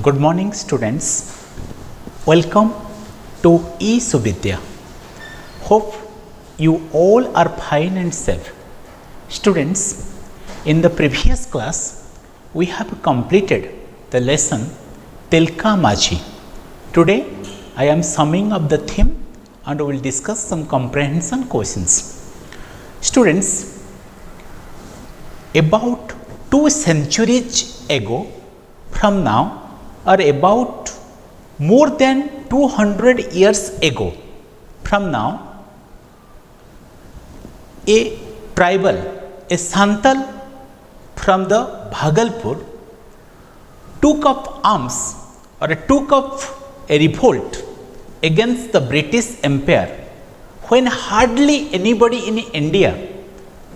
Good morning students. Welcome to eSuvidya. Hope you all are fine and safe. Students, in the previous class we have completed the lesson Tilka Majhi. Today I am summing up the theme and we will discuss some comprehension questions. Students, about 2 centuries ago from now, or about more than 200 years ago from now, a tribal, a Santal from the Bhagalpur took up arms or took up a revolt against the British Empire when hardly anybody in India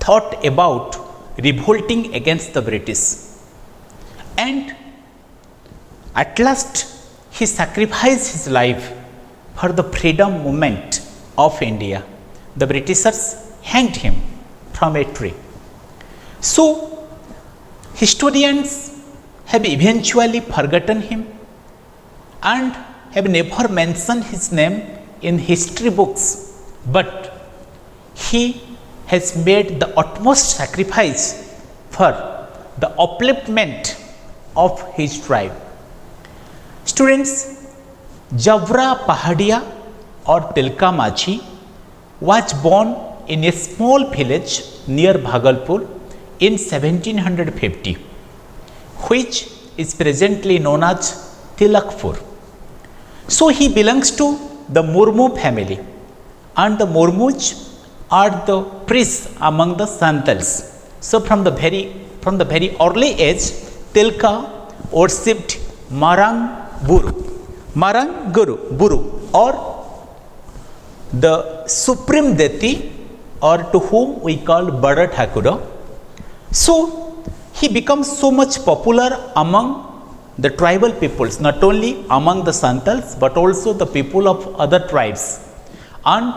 thought about revolting against the British. And at last he sacrificed his life for the freedom movement of India. The Britishers hanged him from a tree. So historians have eventually forgotten him and have never mentioned his name in history books, but he has made the utmost sacrifice for the upliftment of his tribe. Students, Javra Pahadia or Tilka Majhi was born in a small village near Bhagalpur in 1750, which is presently known as Tilakpur. So he belongs to the Murmu family, and the Murmus are the priests among the Santals. So from the very early age, Tilka worshipped Marang Guru or the supreme deity, or to whom we call Bada Thakura. So he becomes so much popular among the tribal peoples, not only among the Santals but also the people of other tribes, and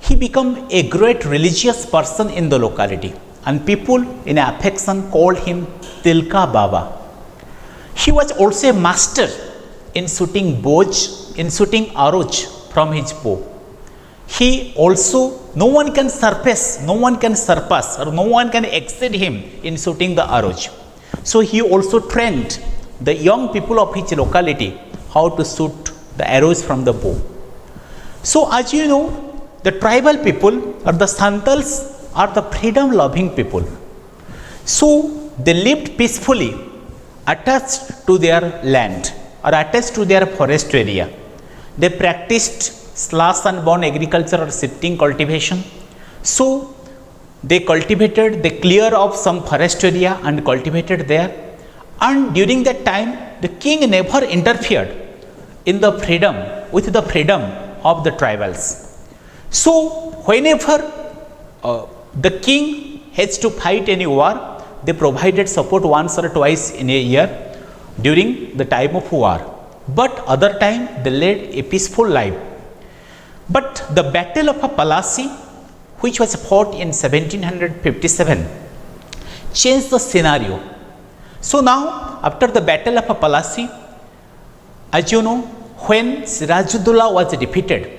he became a great religious person in the locality, and people in affection called him Tilka Baba. He was also a master in shooting bows, in shooting arrows from his bow. He also, no one can surpass, or no one can exceed him in shooting the arrows. So he also trained the young people of his locality how to shoot the arrows from the bow. So as you know, the tribal people or the Santals are the freedom loving people. So they lived peacefully, attached to their land or attached to their forest area. They practiced slash and burn agriculture or shifting cultivation. So they clear of some forest area and cultivated there. And during that time, the king never interfered in the freedom of the tribals. So whenever the king has to fight any war, they provided support once or twice in a year during the time of war. But other time they led a peaceful life. But the Battle of Palasi, which was fought in 1757, changed the scenario. So now, after the Battle of Palasi, as you know, when Sirajuddaulah was defeated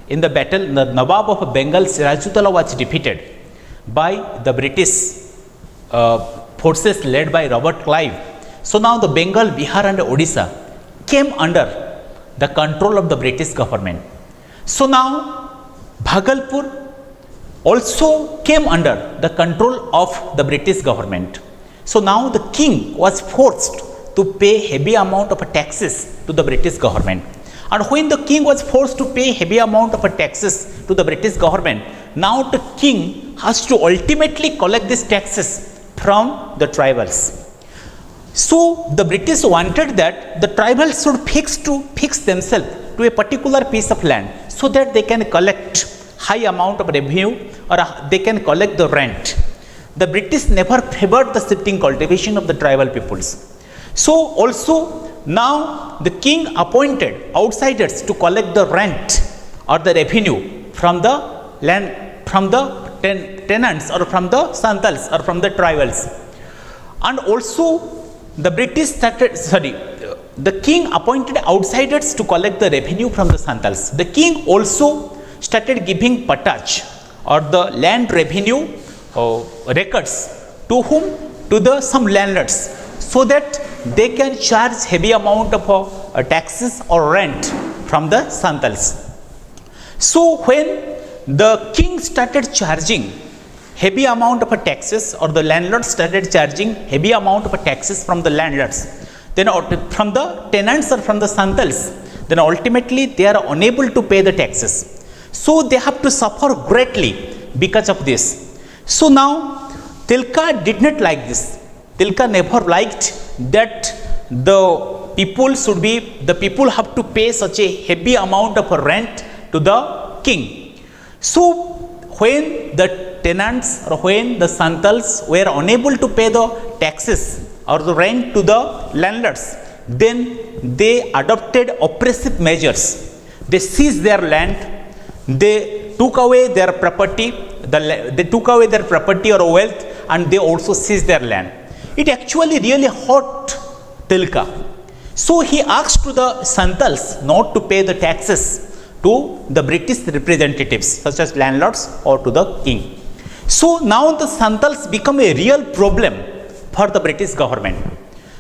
in the battle, the Nawab of Bengal Sirajuddaulah was defeated by the British forces led by Robert Clive. So now the Bengal, Bihar and Odisha came under the control of the British government. So now Bhagalpur also came under the control of the British government. So now the king was forced to pay heavy amount of taxes to the British government. And when the king was forced to pay heavy amount of taxes to the British government, now the king has to ultimately collect these taxes from the tribals. So the British wanted that the tribals should fix themselves to a particular piece of land so that they can collect high amount of revenue or they can collect the rent. The British never favored the shifting cultivation of the tribal peoples. So also now the king appointed outsiders to collect the rent or the revenue from the land, from the tenants or from the Santals or from the tribals. And also the British started, the king appointed outsiders to collect the revenue from the Santals. The king also started giving pataj or the land revenue records to whom? To the some landlords, so that they can charge heavy amount of taxes or rent from the Santals. So when the king started charging heavy amount of taxes, or the landlords started charging heavy amount of taxes from the landlords, then from the tenants or from the Santals, then ultimately they are unable to pay the taxes. So they have to suffer greatly because of this. So now Tilka did not like this. Tilka never liked that the people have to pay such a heavy amount of rent to the king. So when the tenants or when the Santals were unable to pay the taxes or the rent to the landlords, then they adopted oppressive measures. They seized their land, they took away their property, they took away their property or wealth, and they also seized their land. It actually really hurt Tilka. So he asked to the Santals not to pay the taxes to the British representatives such as landlords or to the king. So now the Santals become a real problem for the British government.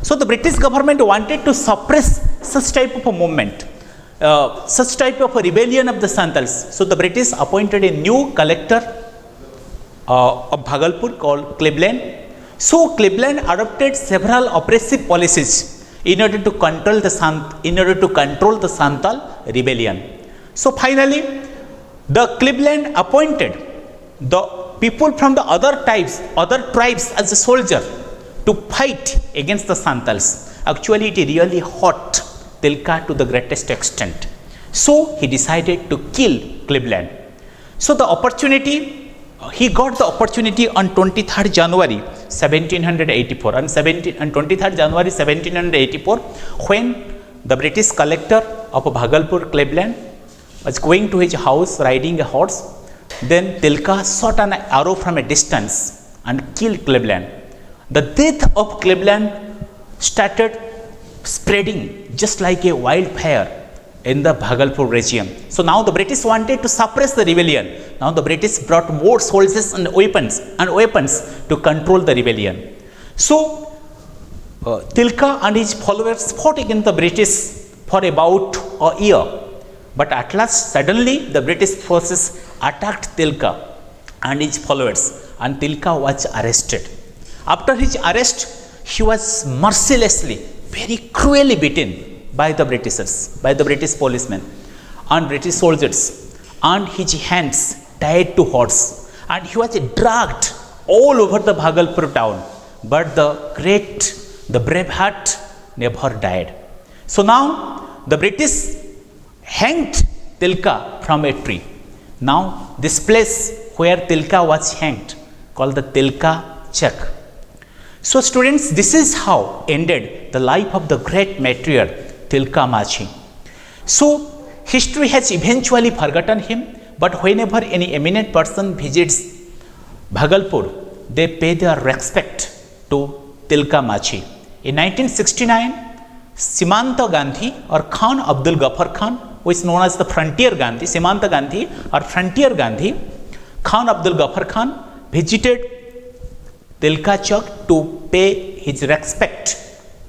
So the British government wanted to suppress such type of a movement, such type of a rebellion of the Santals. So the British appointed a new collector of Bhagalpur called Cleveland. So Cleveland adopted several oppressive policies in order to control the Santal rebellion. So finally, the Cleveland appointed the people from the other tribes as a soldier to fight against the Santals. Actually, it really hurt Tilka to the greatest extent. So he decided to kill Cleveland. So he got the opportunity on 23rd January 1784. On 23rd January 1784, when the British collector of Bhagalpur, Cleveland, was going to his house riding a horse, then Tilka shot an arrow from a distance and killed Cleveland. The death of Cleveland started spreading just like a wildfire in the Bhagalpur region. So now the British wanted to suppress the rebellion. Now the British brought more soldiers and weapons to control the rebellion. So Tilka and his followers fought against the British for about a year. But at last, suddenly the British forces attacked Tilka and his followers, and Tilka was arrested. After his arrest, he was mercilessly, very cruelly beaten by the British policemen and British soldiers, and his hands tied to horse, and he was dragged all over the Bhagalpur town. But the brave heart never died. So now the British hanged Tilka from a tree. Now this place where Tilka was hanged, called the Tilka Chak. So students, this is how ended the life of the great matriarch Tilka Machi. So history has eventually forgotten him, but whenever any eminent person visits Bhagalpur, they pay their respect to Tilka Machi. In 1969, Simanta Gandhi or Khan Abdul Ghaffar Khan, who is known as the Frontier Gandhi, Simanta Gandhi or Frontier Gandhi, Khan Abdul Ghaffar Khan visited Tilka Chowk to pay his respect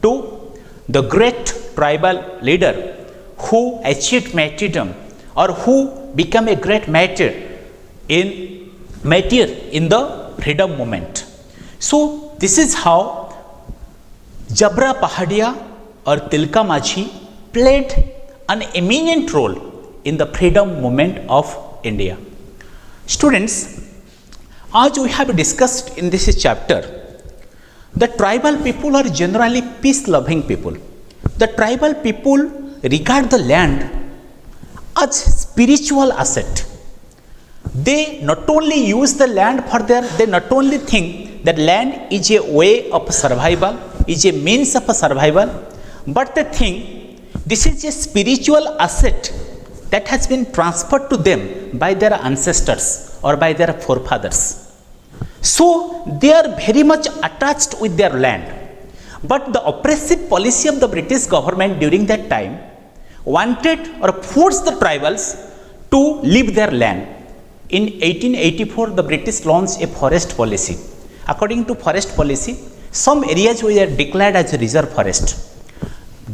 to the great tribal leader who achieved martyrdom or who became a great martyr in the freedom movement. So this is how Jabra Pahadia or Tilka Machi played an eminent role in the freedom movement of India. Students, as we have discussed in this chapter, the tribal people are generally peace-loving people. The tribal people regard the land as spiritual asset. They not only use the land they not only think that land is a way of survival, is a means of survival, but they think this is a spiritual asset that has been transferred to them by their ancestors or by their forefathers. So they are very much attached with their land. But the oppressive policy of the British government during that time wanted or forced the tribals to leave their land. In 1884, the British launched a forest policy. According to forest policy, some areas were declared as a reserve forest.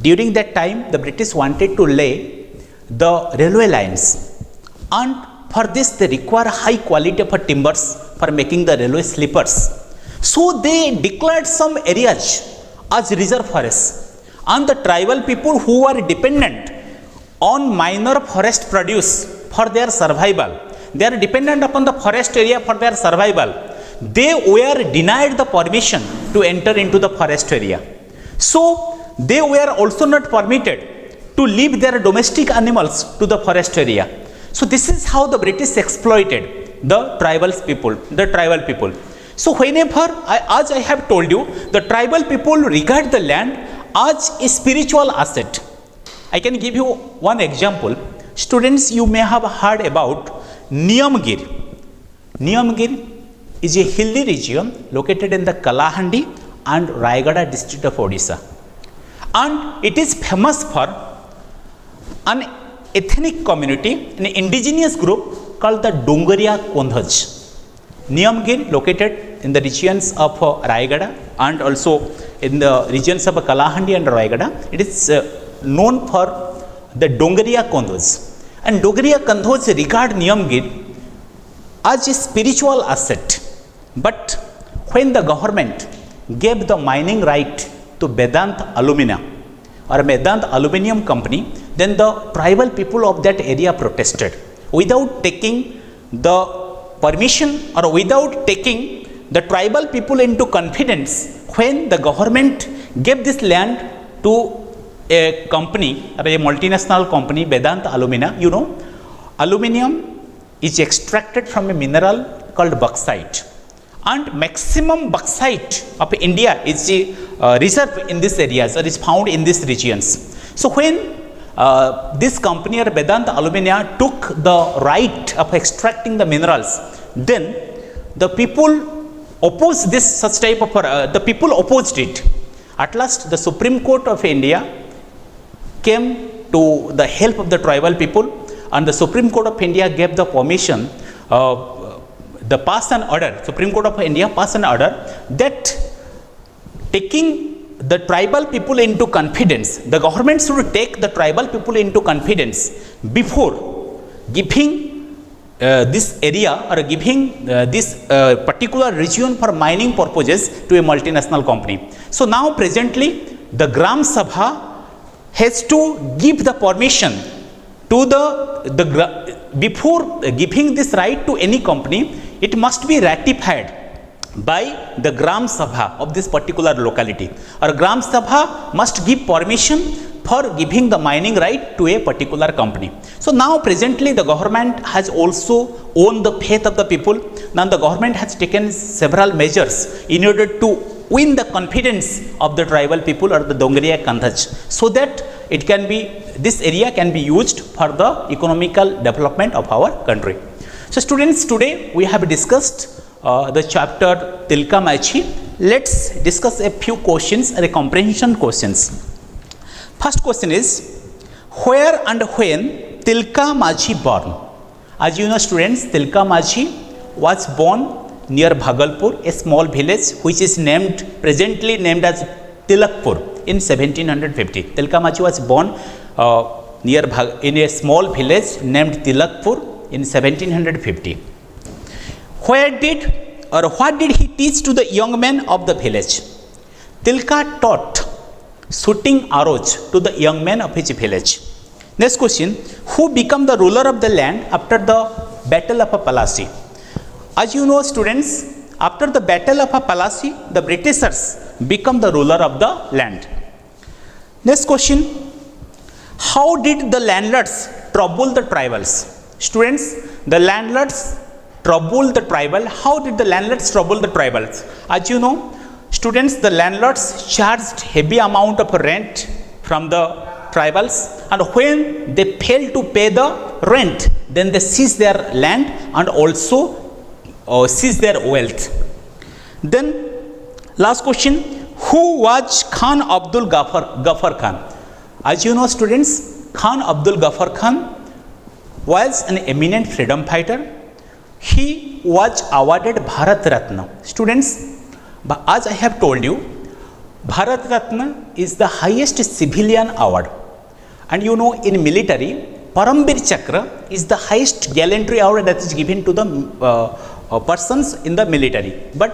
During that time, the British wanted to lay the railway lines, and for this they require high quality of timbers for making the railway sleepers. So they declared some areas as reserve forests, and the tribal people who were dependent on minor forest produce for their survival, they are dependent upon the forest area for their survival, they were denied the permission to enter into the forest area. So they were also not permitted to leave their domestic animals to the forest area. So this is how the British exploited the tribal people. So whenever, as I have told you, the tribal people regard the land as a spiritual asset. I can give you one example. Students, you may have heard about Niyamgir. Niyamgir is a hilly region located in the Kalahandi and Rayagada district of Odisha. And it is famous for an ethnic community, an indigenous group called the Dongaria Kondhaj. Niyamgir, located in the regions of Rayagada and also in the regions of Kalahandi and Rayagada, it is known for the Dongaria Kondhaj. And Dongaria Kondhaj regard Niyamgir as a spiritual asset. But when the government gave the mining right to Vedant Alumina or Vedant Aluminium Company, then the tribal people of that area protested without taking the permission or without taking the tribal people into confidence. When the government gave this land to a company or a multinational company, Vedant Alumina, you know, aluminium is extracted from a mineral called bauxite, and maximum bauxite of India is reserved in these areas or is found in these regions. So when this company or Vedant Alumina took the right of extracting the minerals, then the people opposed this such type of the people opposed it. At last, the Supreme Court of India came to the help of the tribal people, and the Supreme Court of India gave the permission. The pass an order, Supreme Court of India passed an order that taking the tribal people into confidence, the government should take the tribal people into confidence before giving this area or giving this particular region for mining purposes to a multinational company. So now presently the Gram Sabha has to give the permission to before giving this right to any company, it must be ratified by the Gram Sabha of this particular locality, or Gram Sabha must give permission for giving the mining right to a particular company. So now presently the government has also won the faith of the people. Now the government has taken several measures in order to win the confidence of the tribal people or the Dongaria Kondhaj, so that it can be, this area can be used for the economical development of our country. So students, today we have discussed the chapter Tilka Machi. Let's discuss a few questions, comprehension questions. First question is, where and when Tilka Machi born? As you know students, Tilka Machi was born near Bhagalpur, a small village which is presently named as Tilakpur in 1750. Tilka Machi was born in a small village named Tilakpur in 1750. What did he teach to the young men of the village? Tilka taught shooting arrows to the young men of his village. Next question, who became the ruler of the land after the Battle of Plassey? As you know students, after the Battle of Plassey, the Britishers become the ruler of the land. Next question, how did the landlords trouble the tribals? Students, the landlords trouble the tribal. How did the landlords trouble the tribals? As you know students, the landlords charged heavy amount of rent from the tribals, and when they fail to pay the rent, then they seize their land and also seize their wealth. Then last question, Who was Khan Abdul Ghaffar Khan? As you know, students, Khan Abdul Ghaffar Khan was an eminent freedom fighter. He was awarded Bharat Ratna. Students, as I have told you, Bharat Ratna is the highest civilian award. And you know, in military, Paramvir Chakra is the highest gallantry award that is given to the persons in the military. But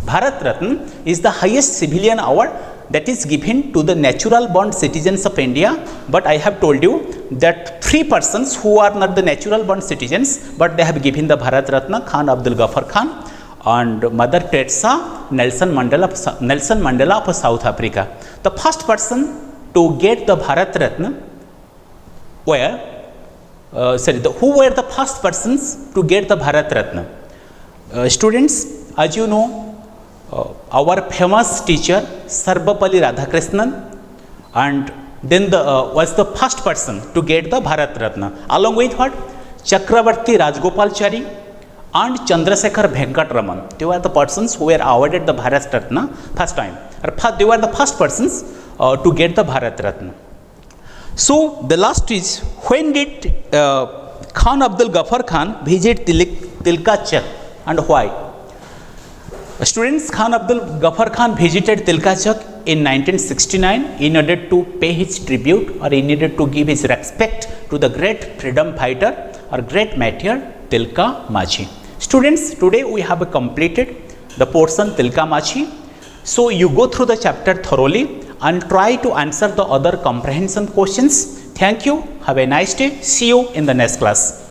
Bharat Ratna is the highest civilian award that is given to the natural born citizens of India. But I have told you that 3 persons who are not the natural born citizens, but they have given the Bharat Ratna: Khan Abdul Ghaffar Khan and Mother Teresa, Nelson Mandela of South Africa. The first person to get the Bharat Ratna who were the first persons to get the Bharat Ratna? Students, as you know, our famous teacher Sarvapalli Radhakrishnan, and then was the first person to get the Bharat Ratna, along with what? Chakravarti Rajgopalachari and Chandrasekhar Venkatraman. They were the persons who were awarded the Bharat Ratna first time. They were the first persons to get the Bharat Ratna. So the last is, when did Khan Abdul Ghaffar Khan visit Tilka Chak and why? Students, Khan Abdul Ghaffar Khan visited Tilka Chak in 1969 in order to pay his tribute, or in order to give his respect to the great freedom fighter or great martyr Tilka Machi. Students, today we have completed the portion Tilka Machi. So you go through the chapter thoroughly and try to answer the other comprehension questions. Thank you. Have a nice day. See you in the next class.